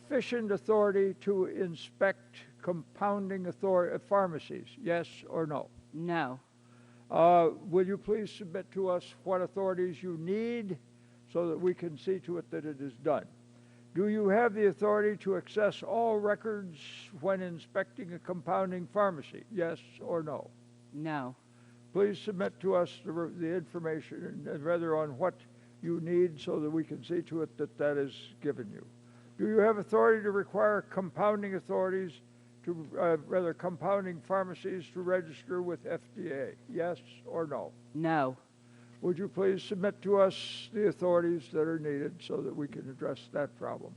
sufficient authority to inspect compounding pharmacies? Yes or no? No. Will you please submit to us what authorities you need so that we can see to it that it is done? Do you have the authority to access all records when inspecting a compounding pharmacy? Yes or no? No. Please submit to us the information and rather on what you need so that we can see to it that that is given you. Do you have authority to require compounding authorities to, compounding pharmacies to register with FDA? Yes or no? No. Would you please submit to us the authorities that are needed so that we can address that problem?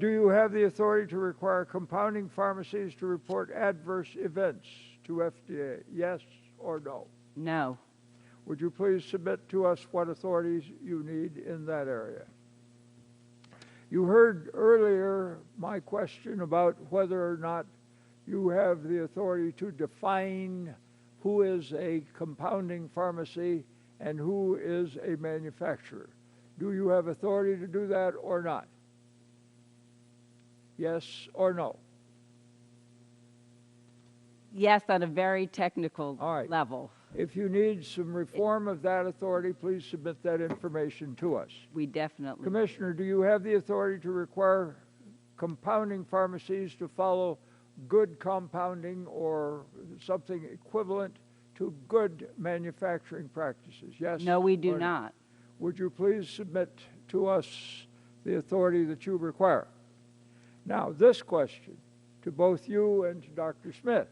Do you have the authority to require compounding pharmacies to report adverse events to FDA? Yes or no? No. Would you please submit to us what authorities you need in that area? You heard earlier my question about whether or not you have the authority to define who is a compounding pharmacy and who is a manufacturer. Do you have authority to do that or not? Yes or no? Yes, on a very technical level. If you need some reform of that authority, please submit that information to us. We definitely. Commissioner, do you have the authority to require compounding pharmacies to follow good compounding or something equivalent to good manufacturing practices? Yes? No, we do not. Would you please submit to us the authority that you require? Now, this question to both you and to Dr. Smith.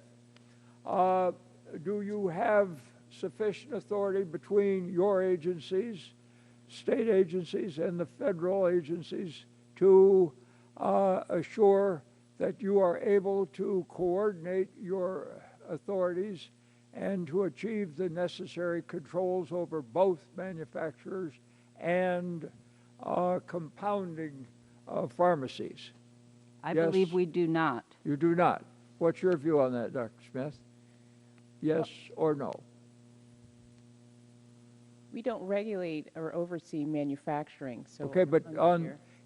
Do you have sufficient authority between your agencies, state agencies, and the federal agencies to assure that you are able to coordinate your authorities and to achieve the necessary controls over both manufacturers and compounding pharmacies? I believe we do not. You do not. What's your view on that, Dr. Smith? Yes or no? We don't regulate or oversee manufacturing. So okay, but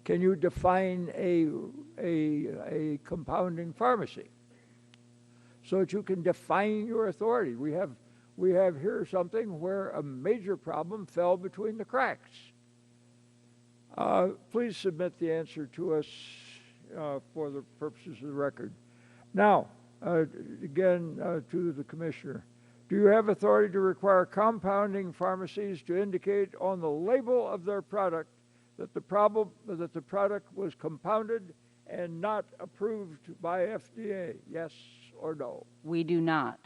can you define a compounding pharmacy so that you can define your authority? We have here something where a major problem fell between the cracks. Please submit the answer to us for the purposes of the record. Now, again, to the Commissioner, do you have authority to require compounding pharmacies to indicate on the label of their product that the product was compounded and not approved by FDA? Yes or no? We do not.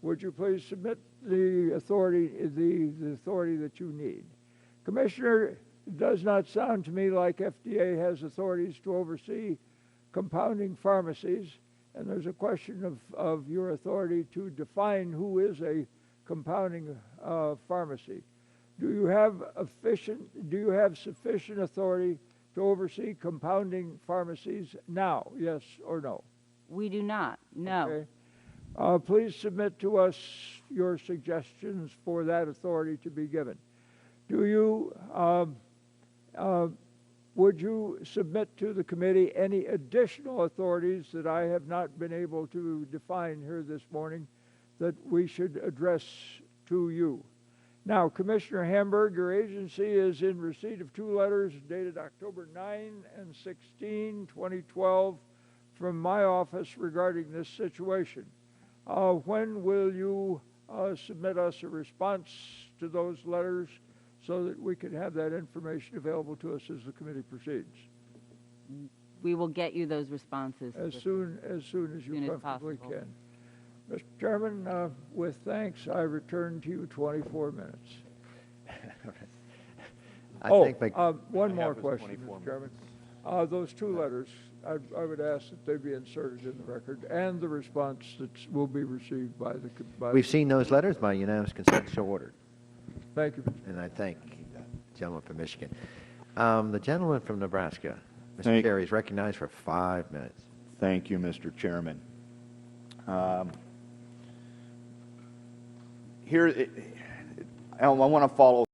Would you please submit the authority that you need? Commissioner, it does not sound to me like FDA has authorities to oversee compounding pharmacies. And there's a question of your authority to define who is a compounding pharmacy. Do you have sufficient authority to oversee compounding pharmacies now? Yes or no? We do not. No. Okay. Please submit to us your suggestions for that authority to be given. Do you would you submit to the committee any additional authorities that I have not been able to define here this morning that we should address to you? Now, Commissioner Hamburg, your agency is in receipt of 2 letters dated October 9 and 16, 2012 from my office regarding this situation. When will you submit us a response to those letters so that we can have that information available to us as the committee proceeds? We will get you those responses as soon as you comfortably can. Mr. Chairman, with thanks, I return to you 24 minutes. One more question, Mr. Chairman. Those 2 letters, I would ask that they be inserted in the record and the response that will be received by the... We've seen those letters by unanimous consent, so ordered. Thank you. And I thank the gentleman from Michigan. The gentleman from Nebraska, Mr. Carey, is recognized for 5 minutes. Thank you, Mr. Chairman. I want to follow